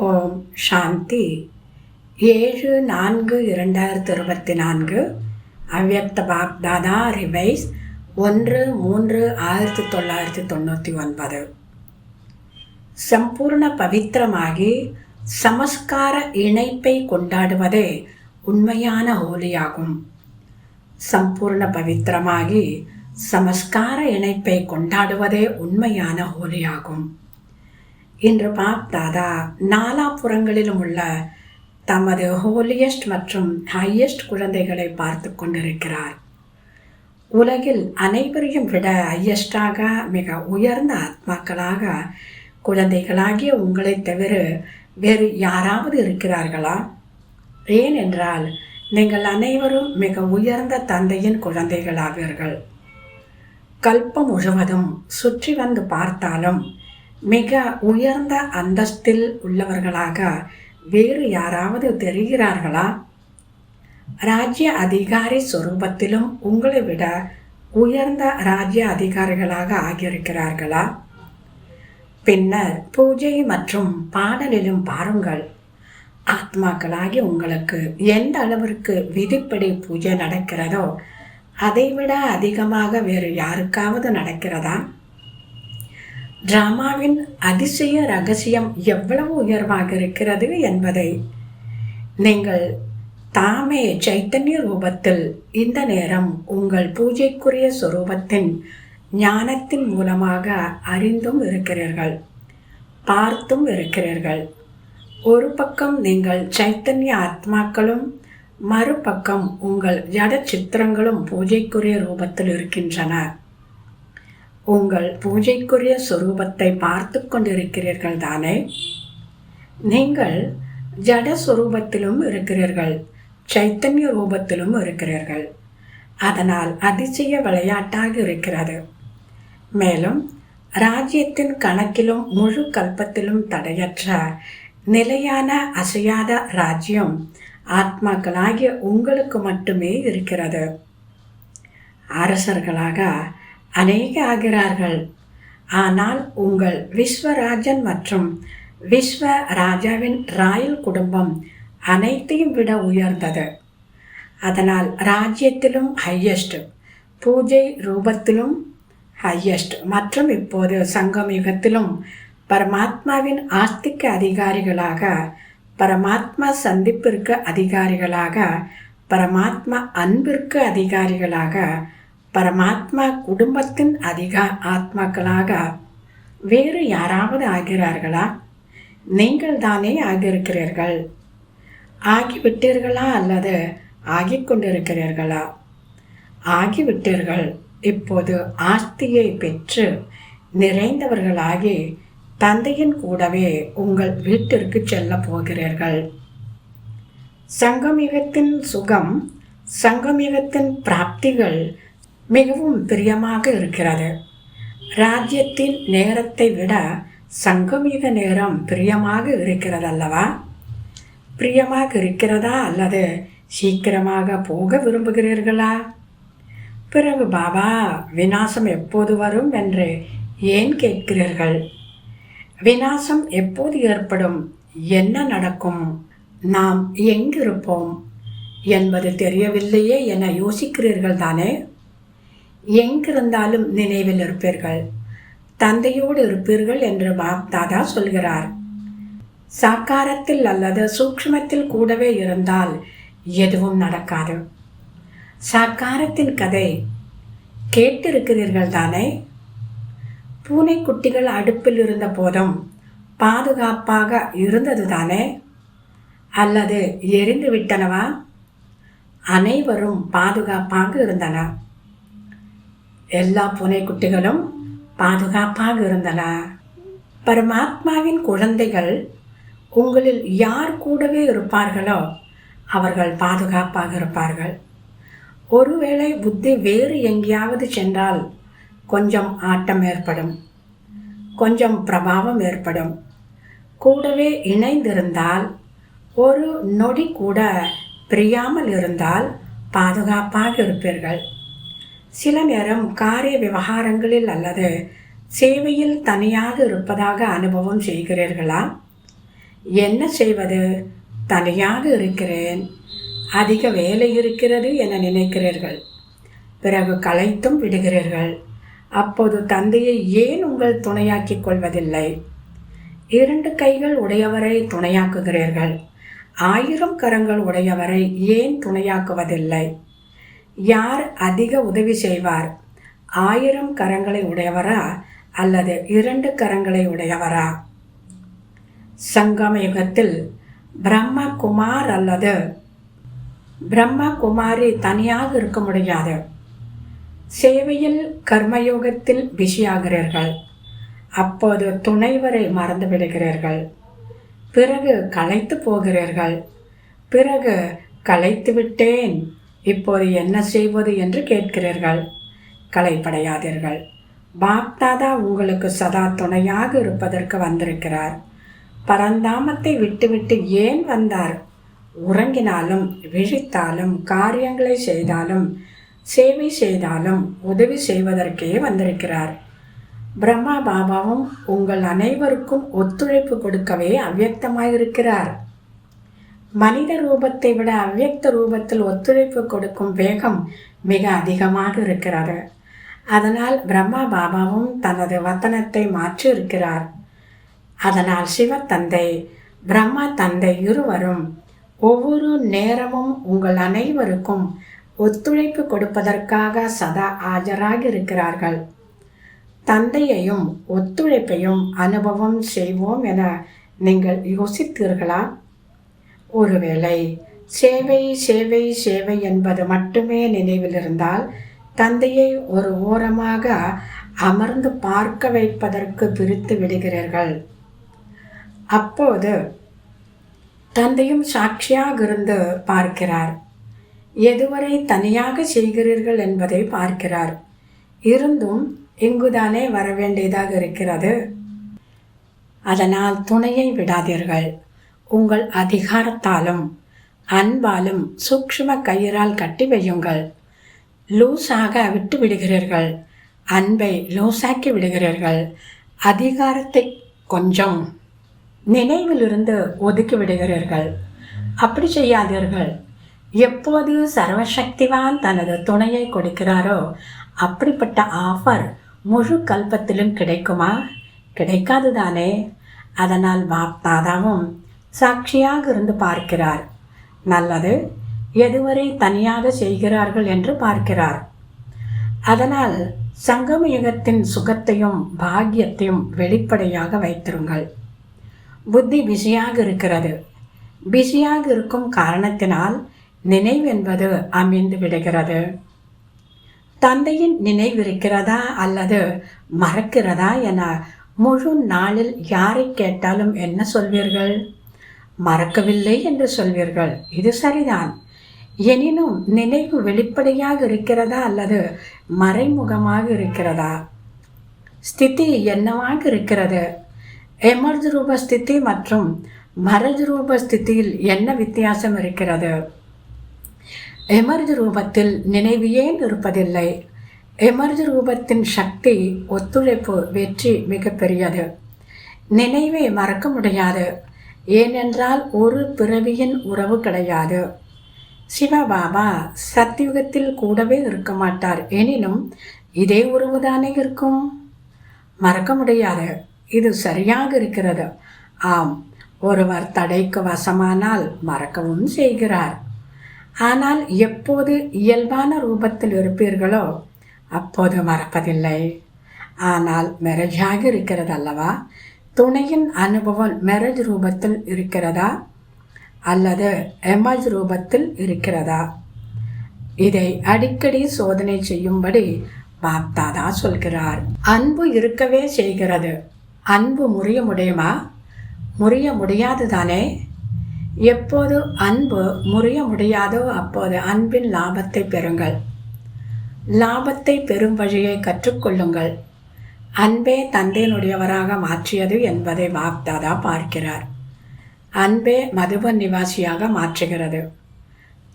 ஓம் சாந்தி. 7/4/2024 அவ்யக்த பாப்தாதா ரிவைஸ் 1/3/1999. சம்பூர்ண பவித்திரமாகி சமஸ்கார இணைப்பை கொண்டாடுவதே உண்மையான ஹோலியாகும். சம்பூர்ண பவித்திரமாகி சமஸ்கார இணைப்பை கொண்டாடுவதே உண்மையான ஹோலியாகும். இன்று பாப்தாதா நாலாபுறங்களிலும் உள்ள தமது ஹோலியஸ்ட் மற்றும் ஹையஸ்ட் குழந்தைகளை பார்த்து கொண்டிருக்கிறார். உலகில் அனைவரையும் விட ஹையஸ்டாக மிக உயர்ந்த ஆத்மாக்களாக குழந்தைகளாகிய உங்களை தவிர வேறு யாராவது இருக்கிறார்களா? ஏனென்றால் நீங்கள் அனைவரும் மிக உயர்ந்த தந்தையின் குழந்தைகளாவீர்கள். கல்பம் முழுவதும் சுற்றி வந்து பார்த்தாலும் மிக உயர்ந்த அந்தஸ்தில் உள்ளவர்களாக வேறு யாராவது தெரிகிறார்களா? ராஜ்ய அதிகாரி சொரூபத்திலும் உங்களை விட உயர்ந்த ராஜ்ய அதிகாரிகளாக ஆகியிருக்கிறார்களா? பின்னர் பூஜை மற்றும் பாடலிலும் பாருங்கள். ஆத்மாக்களாகி உங்களுக்கு எந்த அளவிற்கு விதிப்படி பூஜை நடக்கிறதோ அதைவிட அதிகமாக வேறு யாருக்காவது நடக்கிறதா? டிராமாவின் அதிசய ரகசியம் எவ்வளவு உயர்வாக இருக்கிறது என்பதை நீங்கள் தாமே சைத்தன்ய ரூபத்தில் இந்த நேரம் உங்கள் பூஜைக்குரிய சொரூபத்தின் ஞானத்தின் மூலமாக அறிந்தும் இருக்கிறீர்கள், பார்த்தும் இருக்கிறீர்கள். ஒரு பக்கம் நீங்கள் சைத்தன்ய ஆத்மாக்களும் மறுபக்கம் உங்கள் ஜட சித்திரங்களும் பூஜைக்குரிய ரூபத்தில் இருக்கின்றன. உங்கள் பூஜைக்குரிய சொரூபத்தை பார்த்து கொண்டிருக்கிறீர்கள் தானே? நீங்கள் ஜட சொரூபத்திலும் இருக்கிறீர்கள், சைத்தன்ய ரூபத்திலும் இருக்கிறீர்கள். அதனால் அதிசய விளையாட்டாக இருக்கிறது. மேலும் ராஜ்யத்தின் கணக்கிலும் முழு கல்பத்திலும் தடையற்ற நிலையான அசையாத ராஜ்யம் ஆத்மாக்களாகிய உங்களுக்கு மட்டுமே இருக்கிறது. அரசர்களாக அநேக ஆகிறார்கள். ஆனால் உங்கள் விஸ்வராஜன் மற்றும் விஸ்வ ராஜாவின் ராயல் குடும்பம் அனைத்தையும் விட உயர்ந்தது. அதனால் ராஜ்யத்திலும் ஹையஸ்ட், பூஜை ரூபத்திலும் ஹையஸ்ட் மற்றும் இப்போது சங்கமயுகத்திலும் பரமாத்மாவின் ஆஸ்திக்கு அதிகாரிகளாக, பரமாத்மா சந்திப்பிற்கு அதிகாரிகளாக, பரமாத்மா அன்பிற்கு அதிகாரிகளாக, பரமாத்மா குடும்பத்தின் ஆத்மாக்களாக வேறு யாராவது ஆகிறார்களா? நீங்கள் தானே ஆகியிருக்கிறீர்கள். ஆகிவிட்டீர்களா அல்லது ஆகிக்கொண்டிருக்கிறீர்களா? ஆகிவிட்டீர்கள். இப்போது ஆஸ்தியை பெற்று நிறைந்தவர்களாகி தந்தையின் கூடவே உங்கள் வீட்டிற்கு செல்ல போகிறீர்கள். சங்கமயுகத்தின் சுகம், சங்கமயுகத்தின் பிராப்திகள் மிகவும் பிரியமாக இருக்கிறது. ராஜ்யத்தின் நேரத்தை விட சங்கமயுக நேரம் பிரியமாக இருக்கிறது அல்லவா? பிரியமாக இருக்கிறதா அல்லது சீக்கிரமாக போக விரும்புகிறீர்களா? பிறகு பாபா விநாசம் எப்போது வரும் என்று ஏன் கேட்கிறீர்கள்? விநாசம் எப்போது ஏற்படும், என்ன நடக்கும், நாம் எங்கிருப்போம் என்பது தெரியவில்லையே என யோசிக்கிறீர்கள் தானே? எங்கிருந்தாலும் நினைவில் இருப்பீர்கள், தந்தையோடு இருப்பீர்கள் என்று பாப்தாதா சொல்கிறார். சாக்காரத்தில் அல்லது சூக்ஷ்மத்தில் கூடவே இருந்தால் எதுவும் நடக்காது. சாக்காரத்தின் கதை கேட்டிருக்கிறீர்கள் தானே? பூனைக்குட்டிகள் அடுப்பில் இருந்த போதும் பாதுகாப்பாக இருந்தது தானே? அல்லது எரிந்து விட்டனவா? அனைவரும் பாதுகாப்பாக இருந்தன. எல்லா பூனைக்குட்டிகளும் பாதுகாப்பாக இருந்தன. பரமாத்மாவின் குழந்தைகள் உங்களில் யார் கூடவே இருப்பார்களோ அவர்கள் பாதுகாப்பாக இருப்பார்கள். ஒருவேளை புத்தி வேறு எங்கேயாவது சென்றால் கொஞ்சம் ஆட்டம் ஏற்படும், கொஞ்சம் பிரபாவம் ஏற்படும். கூடவே இணைந்திருந்தால், ஒரு நொடி கூட பிரியாமல் இருந்தால் பாதுகாப்பாக இருப்பீர்கள். சில நேரம் காரிய விவகாரங்களில் அல்லது சேவையில் தனியாக இருப்பதாக அனுபவம் செய்கிறீர்களா? என்ன செய்வது, தனியாக இருக்கிறேன், அதிக வேலை இருக்கிறது என நினைக்கிறீர்கள். பிறகு களைத்தும் விடுகிறீர்கள். அப்போது தந்தையை ஏன் உங்கள் துணையாக்கிக் கொள்வதில்லை? 2 கைகள் உடையவரை துணையாக்குகிறீர்கள். 1000 கரங்கள் உடையவரை ஏன் துணையாக்குவதில்லை? யார் அதிக உதவி செய்வார்? 1000 கரங்களை உடையவரா அல்லது 2 கரங்களை உடையவரா? சங்கம யுகத்தில் பிரம்ம குமார் அல்லது பிரம்ம குமாரி தனியாக இருக்க முடியாது. சேவையில் கர்மயோகத்தில் பிஸியாகிறீர்கள். அப்போது துணைவரை மறந்து விடுகிறீர்கள். பிறகு களைத்து போகிறீர்கள். பிறகு களைத்து விட்டேன், இப்போது என்ன செய்வது என்று கேட்கிறீர்கள். களைப்படையாதீர்கள். பாப்தாதா உங்களுக்கு சதா துணையாக இருப்பதற்கு வந்திருக்கிறார். பரந்தாமத்தை விட்டுவிட்டு ஏன் வந்தார்? உறங்கினாலும் விழித்தாலும் காரியங்களை செய்தாலும் சேவை செய்தாலும் உதவி செய்வதற்கே வந்திருக்கிறார். பிரம்மா பாபாவும் உங்கள் அனைவருக்கும் ஒத்துழைப்பு கொடுக்கவே அவ்வியக்தமாயிருக்கிறார். மனித ரூபத்தை விட அவ்வியக்த ரூபத்தில் ஒத்துழைப்பு கொடுக்கும் வேகம் மிக அதிகமாக இருக்கிறது. அதனால் பிரம்மா பாபாவும் தனது வதனத்தை மாற்றி இருக்கிறார். அதனால் சிவத்தந்தை பிரம்மா தந்தை இருவரும் ஒவ்வொரு நேரமும் உங்கள் அனைவருக்கும் ஒத்துழைப்பு கொடுப்பதற்காக சதா ஆஜராக இருக்கிறார்கள். தந்தையையும் ஒத்துழைப்பையும் அனுபவம் செய்வோம் என நீங்கள் யோசித்தீர்களா? ஒருவேளை சேவை சேவை சேவை என்பது மட்டுமே நினைவில் இருந்தால் தந்தையை ஒரு ஓரமாக அமர்ந்து பார்க்க வைப்பதற்கு பிரித்து விடுகிறீர்கள். அப்போது தந்தையும் சாட்சியாக இருந்து பார்க்கிறார். எதுவரை தனியாக செய்கிறீர்கள் என்பதை பார்க்கிறார். இருந்தும் இங்குதானே வர வேண்டியதாக இருக்கிறது. அதனால் துணையை விடாதீர்கள். உங்கள் அதிகாரத்தாலும் அன்பாலும் சூக்ஷ்ம கயிறால் கட்டி வையுங்கள். லூஸாக விட்டு விடுகிறீர்கள். அன்பை லூஸாக்கி விடுகிறீர்கள். அதிகாரத்தை கொஞ்சம் நினைவிலிருந்து ஒதுக்கி விடுகிறீர்கள். அப்படி செய்யாதீர்கள். எப்போது சர்வசக்திவான் தனது துணையை கொடுக்கிறாரோ அப்படிப்பட்ட ஆஃபர் முழு கல்பத்திலும் கிடைக்குமா? கிடைக்காதுதானே. அதனால் பாப்தாதாவும் சாட்சியாக இருந்து பார்க்கிறார். நல்லது, எதுவரை தனியாக செய்கிறார்கள் என்று பார்க்கிறார். அதனால் சங்கம யுகத்தின் சுகத்தையும் பாக்கியத்தையும் வெளிப்படையாக வைத்திருங்கள். புத்தி பிஸியாக இருக்கிறது. பிஸியாக இருக்கும் காரணத்தினால் நினைவென்பது அமைந்து விடுகிறது. தந்தையின் நினைவிருக்கிறதா அல்லது மறக்கிறதா என முழு நாளில் யாரை கேட்டாலும் என்ன சொல்வீர்கள்? மறக்கவில்லை என்று சொல்வீர்கள். இது சரிதான். எனினும் நினைவு வெளிப்படையாக இருக்கிறதா அல்லது மறைமுகமாக இருக்கிறதா? ஸ்திதி என்னவாக இருக்கிறது? எமர்ஜ் ரூப ஸ்திதி மற்றும் மரஜ் ரூப ஸ்திதியில் என்ன வித்தியாசம் இருக்கிறது? எமர்ஜ் ரூபத்தில் நினைவு ஏன் இருப்பதில்லை? எமர்ஜ் ரூபத்தின் சக்தி, ஒத்துழைப்பு, வெற்றி மிகப்பெரியது. நினைவை மறக்க முடியாது. ஏனென்றால் ஒரு பிறவியின் உறவு கிடையாது. சிவபாபா சத்யுகத்தில் கூடவே இருக்க மாட்டார். எனினும் இதே உறவுதானே இருக்கும். மறக்க முடியாது. இது சரியாக இருக்கிறது. ஆம், ஒருவர் தடைக்கு வசமானால் மறக்கவும் செய்கிறார். ஆனால் எப்போது இயல்பான ரூபத்தில் இருப்பீர்களோ அப்போது மறப்பதில்லை. ஆனால் மெரஜாக இருக்கிறது அல்லவா? துணையின் அனுபவம் மெரஜ் ரூபத்தில் இருக்கிறதா அல்லது எமர்ஜ் ரூபத்தில் இருக்கிறதா? இதை அடிக்கடி சோதனை செய்யும்படி பாப்தாதா சொல்கிறார். அன்பு இருக்கவே செய்கிறது. அன்பு முறிய முடியுமா? முறிய முடியாது தானே. எப்போது அன்பு முறிய முடியாதோ அப்போது அன்பின் லாபத்தை பெறுங்கள். லாபத்தை பெறும் வழியை கற்றுக்கொள்ளுங்கள். அன்பே தந்தையினுடையவராக மாற்றியது என்பதை பாப்தாதா பார்க்கிறார். அன்பே மதுபன் நிவாசியாக மாற்றுகிறது.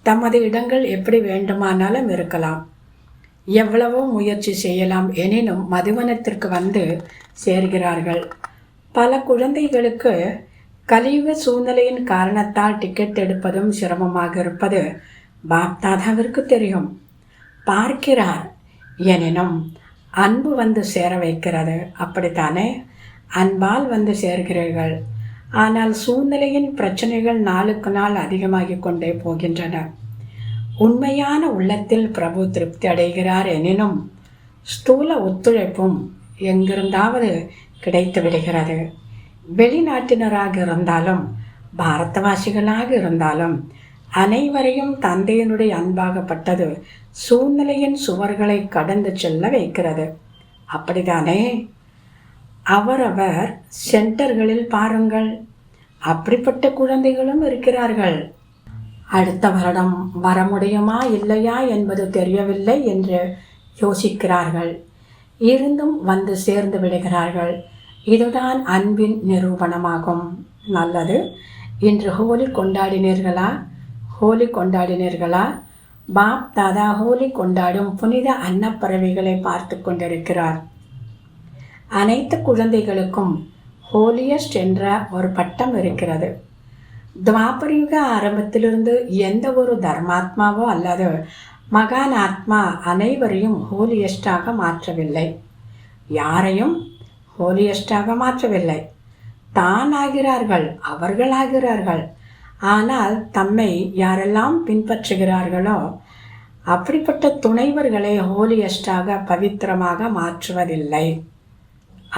தமது இடங்கள் எப்படி வேண்டுமானாலும் இருக்கலாம். எவ்வளவோ முயற்சி செய்யலாம். எனினும் மதுவனத்திற்கு வந்து சேர்கிறார்கள். பல குழந்தைகளுக்கு கலியுக சூழ்நிலையின் காரணத்தால் டிக்கெட் எடுப்பதும் சிரமமாக இருப்பது பாப்தாதாவிற்கு தெரியும். பார்க்கிறார். எனினும் அன்பு வந்து சேர வைக்கிறது. அப்படித்தானே? அன்பால் வந்து சேர்கிறீர்கள். ஆனால் சூழ்நிலையின் பிரச்சனைகள் நாளுக்கு நாள் அதிகமாகிக் கொண்டே போகின்றன. உண்மையான உள்ளத்தில் பிரபு திருப்தி அடைகிறார். எனினும் ஸ்தூல ஒத்துழைப்பும் எங்கிருந்தாவது கிடைத்து விடுகிறது. வெளிநாட்டினராக இருந்தாலும் பாரதவாசிகளாக இருந்தாலும் அனைவரையும் தந்தையினுடைய அன்பாகப்பட்டது சூழ்நிலையின் சுவர்களை கடந்து செல்ல வைக்கிறது. அப்படித்தானே? அவரவர் சென்டர்களில் பாருங்கள், அப்படிப்பட்ட குழந்தைகளும் இருக்கிறார்கள். அடுத்த வருடம் வர முடியுமா இல்லையா என்பது தெரியவில்லை என்று யோசிக்கிறார்கள். இருந்தும் வந்து சேர்ந்து விடுகிறார்கள். இதுதான் அன்பின் நிரூபணமாகும். நல்லது. இன்று ஹோலி கொண்டாடினீர்களா? ஹோலி கொண்டாடினீர்களா? பாப் தாதா ஹோலி கொண்டாடும் புனித அன்னப்பறவைகளை பார்த்து கொண்டிருக்கிறார். அனைத்து குழந்தைகளுக்கும் ஹோலியஸ்ட் என்ற ஒரு பட்டம் இருக்கிறது. துவாபரயுக ஆரம்பத்திலிருந்து எந்த ஒரு தர்மாத்மாவோ அல்லது மகான் ஆத்மா அனைவரையும் ஹோலியஸ்டாக மாற்றவில்லை. யாரையும் ஹோலியஸ்டாக மாற்றவில்லை. தான் ஆகிறார்கள், அவர்கள் ஆகிறார்கள். ஆனால் தம்மை யாரெல்லாம் பின்பற்றுகிறார்களோ அப்படிப்பட்ட துணைவர்களை ஹோலியஸ்டாக பவித்திரமாக மாற்றுவதில்லை.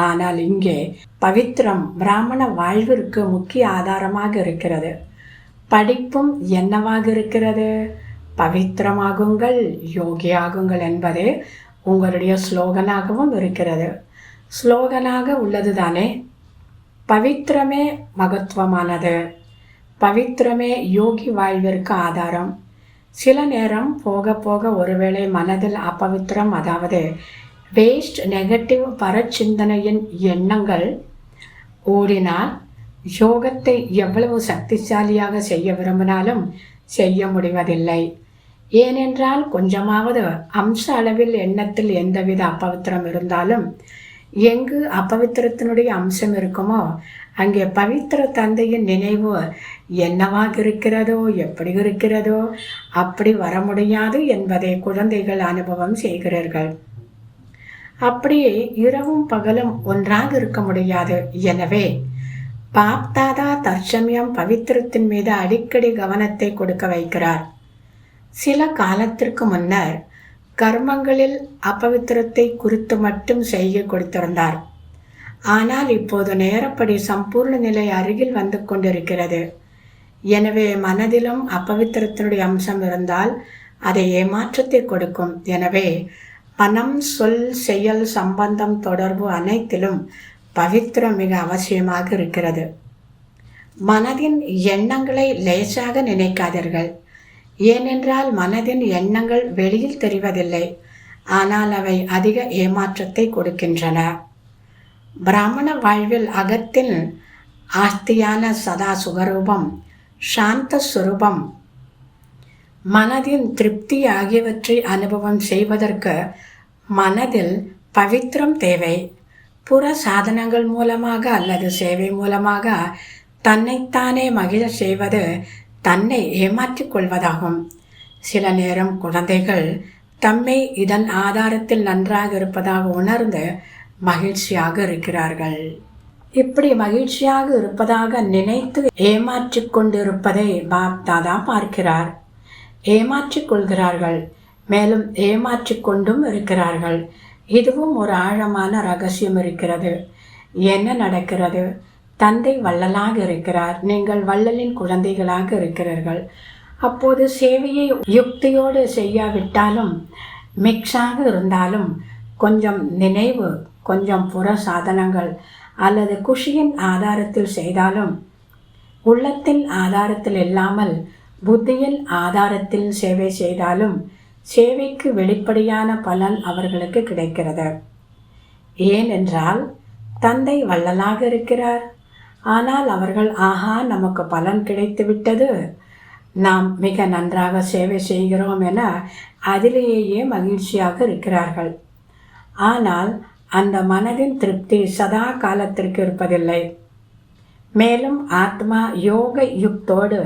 ஆனால் இங்கே பவித்திரம் பிராமண வாழ்விற்கு முக்கிய ஆதாரமாக இருக்கிறது. படிப்பும் என்னவாக இருக்கிறது? பவித்திரமாகுங்கள், யோகியாகுங்கள் என்பது உங்களுடைய ஸ்லோகனாகவும் இருக்கிறது. ஸ்லோகனாக உள்ளது தானே? பவித்திரமே மகத்துவமானது. பவித்திரமே யோகி வாழ்விற்கு ஆதாரம். சில நேரம் போக போக ஒருவேளை மனதில் அப்பவித்திரம், அதாவது வேஸ்ட், நெகட்டிவ் பரச்சிந்தனையின் எண்ணங்கள் ஓடினால் யோகத்தை எவ்வளவு சக்திசாலியாக செய்ய விரும்பினாலும் செய்ய முடிவதில்லை. ஏனென்றால் கொஞ்சமாவது அம்ச அளவில் எண்ணத்தில் எந்தவித அப்பவித்திரம் இருந்தாலும் எங்கு அப்பவித்திரத்தினுடைய அம்சம் இருக்குமோ அங்கே பவித்திர தந்தையின் நினைவு என்னவாக இருக்கிறதோ, எப்படி இருக்கிறதோ அப்படி வர முடியாது என்பதை குழந்தைகள் அனுபவம் செய்கிறார்கள். அப்படியே இரவும் பகலும் ஒன்றாக இருக்க முடியாது. எனவே பாப்தாதா தற்சமயம் பவித்திரத்தின் மீது அடிக்கடி கவனத்தை கொடுக்க வைக்கிறார். சில காலத்திற்கு முன்னர் கர்மங்களில் அப்பவித்திரத்தை குறித்து மட்டும் செய்ய கொடுத்திருந்தார். ஆனால் இப்போது நேரப்படி சம்பூர்ண நிலை அருகில் வந்து கொண்டிருக்கிறது. எனவே மனதிலும் அப்பவித்திரத்தினுடைய அம்சம் இருந்தால் அதை ஏமாற்றத்தை கொடுக்கும். எனவே மனம், சொல், செயல், சம்பந்தம், தொடர்பு அனைத்திலும் பவித்திரம் மிக அவசியமாக இருக்கிறது. மனதின் எண்ணங்களை லேசாக நினைக்காதீர்கள். ஏனென்றால் மனதின் எண்ணங்கள் வெளியில் தெரிவதில்லை. ஆனால் அவை அதிக ஏமாற்றத்தை கொடுக்கின்றன. பிராமண வாழ்வில் அகத்தின் ஆஸ்தியான சதா சுகரூபம், சாந்த சுரூபம், மனதின் திருப்தி ஆகியவற்றை அனுபவம் செய்வதற்கு மனதில் பவித்திரம் தேவை. புற சாதனங்கள் மூலமாக அல்லது சேவை மூலமாக தன்னைத்தானே மகிழ செய்வது தன்னை ஏமாற்றிக் கொள்வதாகும். சில நேரம் குழந்தைகள் தம்மை இதன் ஆதாரத்தில் நன்றாக இருப்பதாக உணர்ந்து மகிழ்ச்சியாக இருக்கிறார்கள். இப்படி மகிழ்ச்சியாக இருப்பதாக நினைத்து ஏமாற்றிக் கொண்டிருப்பதை பாப் தாதா பார்க்கிறார். ஏமாற்றிக் கொள்கிறார்கள், மேலும் ஏமாற்றிக் கொண்டும் இருக்கிறார்கள். இதுவும் ஒரு ஆழமான ரகசியம் இருக்கிறது. என்ன நடக்கிறது? தந்தை வள்ளலாக இருக்கிறார், நீங்கள் வள்ளலின் குழந்தைகளாக இருக்கிறீர்கள். அப்போது சேவையை யுக்தியோடு செய்யாவிட்டாலும், மிக்ஸாக இருந்தாலும், கொஞ்சம் நினைவு, கொஞ்சம் புற சாதனங்கள் அல்லது குஷியின் ஆதாரத்தில் செய்தாலும், உள்ளத்தின் ஆதாரத்தில் இல்லாமல் புத்தியின் ஆதாரத்தில் சேவை செய்தாலும் சேவைக்கு வெளிப்படையான பலன் அவர்களுக்கு கிடைக்கிறது. ஏனென்றால் தந்தை வள்ளலாக இருக்கிறார். ஆனால் அவர்கள் ஆஹா, நமக்கு பலன் கிடைத்துவிட்டது, நாம் மிக நன்றாக சேவை செய்கிறோம் என அதிலேயே மகிழ்ச்சியாக இருக்கிறார்கள். ஆனால் அந்த மனதின் திருப்தி சதா காலத்திற்கு இருப்பதில்லை. மேலும் ஆத்மா யோக யுக்தோடு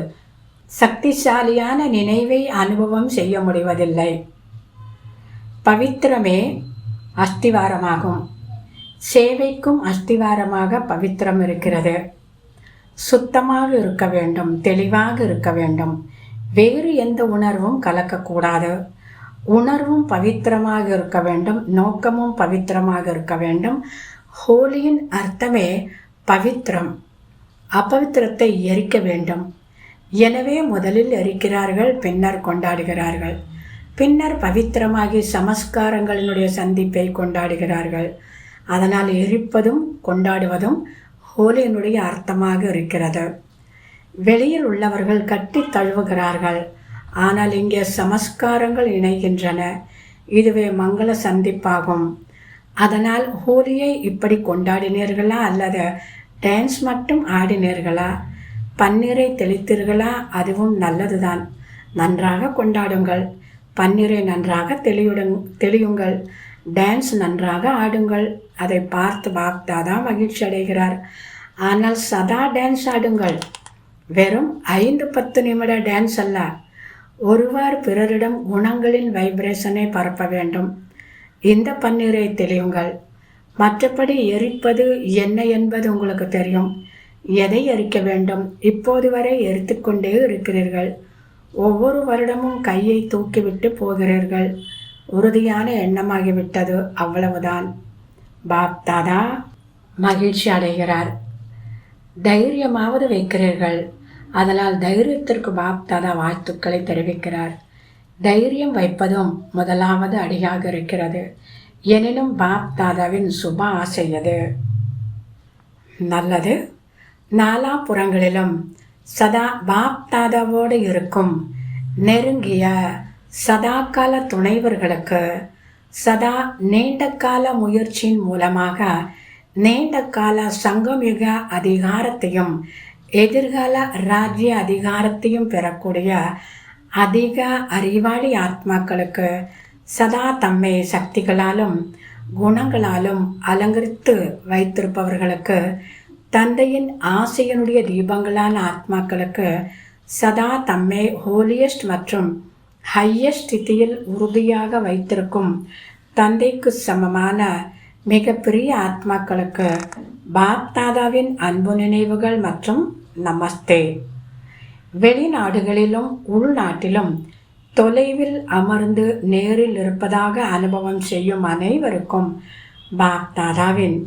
சக்திசாலியான நினைவை அனுபவம் செய்ய முடிவதில்லை. பவித்திரமே அஸ்திவாரமாகும். சேவைக்கும் அஸ்திவாரமாக பவித்திரம் இருக்கிறது. சுத்தமாக இருக்க வேண்டும், தெளிவாக இருக்க வேண்டும். வேறு எந்த உணர்வும் கலக்கக்கூடாது. உணர்வும் பவித்திரமாக இருக்க வேண்டும், நோக்கமும் பவித்திரமாக இருக்க வேண்டும். ஹோலியின் அர்த்தமே பவித்திரம். அபவித்திரத்தை எரிக்க வேண்டும். எனவே முதலில் எரிக்கிறார்கள், பின்னர் கொண்டாடுகிறார்கள். பின்னர் பவித்திரமாகி சமஸ்காரங்களினுடைய சந்திப்பை கொண்டாடுகிறார்கள். அதனால் எரிப்பதும் கொண்டாடுவதும் ஹோலியினுடைய அர்த்தமாக இருக்கிறது. வெளியில் உள்ளவர்கள் கட்டி தழுவுகிறார்கள், ஆனால் இங்கே சமஸ்காரங்கள் இணைகின்றன. இதுவே மங்கள சந்திப்பாகும். அதனால் ஹோலியை இப்படி கொண்டாடினீர்களா அல்லது டான்ஸ் மட்டும் ஆடினீர்களா? பன்னீரை தெளித்தீர்களா? அதுவும் நல்லதுதான். நன்றாக கொண்டாடுங்கள். பன்னீரை நன்றாக தெளியுங்கள். டான்ஸ் நன்றாக ஆடுங்கள். அதை பார்த்து பாப்தாதான் மகிழ்ச்சி அடைகிறார். ஆனால் சதா டான்ஸ் ஆடுங்கள். வெறும் 5-10 நிமிட டான்ஸ் அல்ல. ஒருவாறு பிறரிடம் குணங்களின் வைப்ரேஷனை பரப்ப வேண்டும். இந்த பன்னீரை தெளியுங்கள். மற்றபடி எரிப்பது என்ன என்பது உங்களுக்கு தெரியும். எதை எரிக்க வேண்டும்? இப்போது வரை எரித்து கொண்டே இருக்கிறீர்கள். ஒவ்வொரு வருடமும் கையை தூக்கிவிட்டு போகிறீர்கள். உறுதியான எண்ணமாகிவிட்டது, அவ்வளவுதான். பாப்தாதா மகிழ்ச்சி அடைகிறார். தைரியமாவது வைக்கிறீர்கள். அதனால் தைரியத்திற்கு பாப்தாதா வாழ்த்துக்களை தெரிவிக்கிறார். தைரியம் வைப்பதும் முதலாவது அடியாக இருக்கிறது. எனினும் பாப்தாதாவின் சுப ஆசை அது. நல்லது. நாலாபுறங்களிலும் சதா பாப்தாதாவோடு இருக்கும் நெருங்கிய சதாகால துணைவர்களுக்கு சதா நீண்ட கால முயற்சியின் மூலமாக நீண்ட கால சங்கம்யுக அதிகாரத்தையும் எதிர்கால ராஜ்ய அதிகாரத்தையும் பெறக்கூடிய அதிக அறிவாளி ஆத்மாக்களுக்கு சதா தம்மை சக்திகளாலும் குணங்களாலும் அலங்கரித்து வைத்திருப்பவர்களுக்கு தந்தையின் ஆசையினுடைய தீபங்களான ஆத்மாக்களுக்கு சதா தம்மை ஹோலியஸ்ட் மற்றும் ஹையஸ்ட் ஸ்திதியில் உறுதியாக வைத்திருக்கும் தந்தைக்கு சமமான மிகப்பெரிய ஆத்மாக்களுக்கு பாப்தாதாவின் அன்பு நினைவுகள் மற்றும் நமஸ்தே. வெளிநாடுகளிலும் உள்நாட்டிலும் தொலைவில் அமர்ந்து நேரில் இருப்பதாக அனுபவம் செய்யும் அனைவருக்கும் பாப்தாதாவின்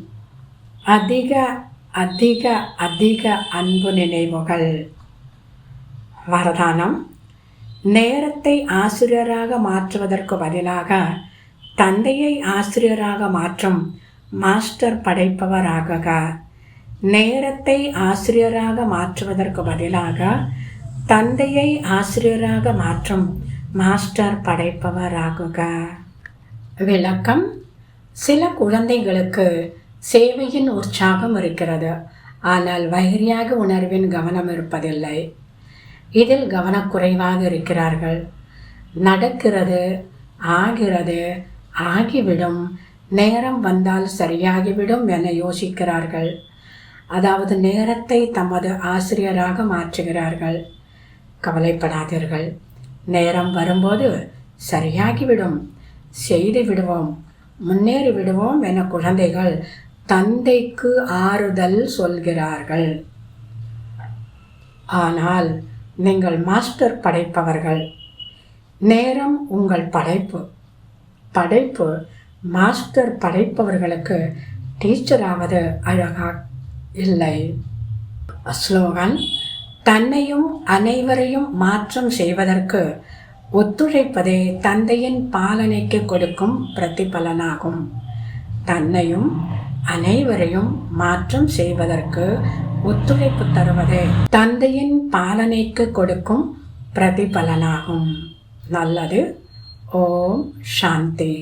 அதிக அதிக அதிக அன்பு நினைவுகள். வரதானம்: நேரத்தை ஆசிரியராக மாற்றுவதற்கு பதிலாக தந்தையை ஆசிரியராக மாற்றும் மாஸ்டர் படைப்பவராகுக. நேரத்தை ஆசிரியராக மாற்றுவதற்கு பதிலாக தந்தையை ஆசிரியராக மாற்றும் மாஸ்டர் படைப்பவராகுக. விளக்கம்: சில குழந்தைகளுக்கு சேவையின் உற்சாகம் இருக்கிறது, ஆனால் வைரியாக உணர்வின் கவனம் இருப்பதில்லை. இதில் கவனக்குறைவாக இருக்கிறார்கள். நடக்கிறது, ஆகிறது, ஆகிவிடும், நேரம் வந்தால் சரியாகிவிடும் என யோசிக்கிறார்கள். அதாவது நேரத்தை தமது ஆசிரியராக மாற்றுகிறார்கள். கவலைப்படாதீர்கள். நேரம் வரும்போது சரியாகிவிடும், செய்து விடுவோம், முன்னேறி விடுவோம் என குழந்தைகள் தந்தைக்கு ஆறுதல் சொல்கிறார்கள். ஆனால் நீங்கள் மாஸ்டர் படைப்பவர்கள். நேரம் உங்கள் படைப்பு. படைப்பு மாஸ்டர் படைப்பவர்களுக்கு டீச்சராவது அழகா இல்லை. ஸ்லோகன்: தன்னையும் அனைவரையும் மாற்றம் செய்வதற்கு ஒத்துழைப்பதே தந்தையின் பாலனைக்கு கொடுக்கும் பிரதிபலனாகும். தன்னையும் அனைவரையும் மாற்றம் செய்வதற்கு ஒத்துழைப்பு தருவதே தந்தையின் பாலனைக்கு கொடுக்கும் பிரதிபலனாகும். நல்லது. ஓம் சாந்தி.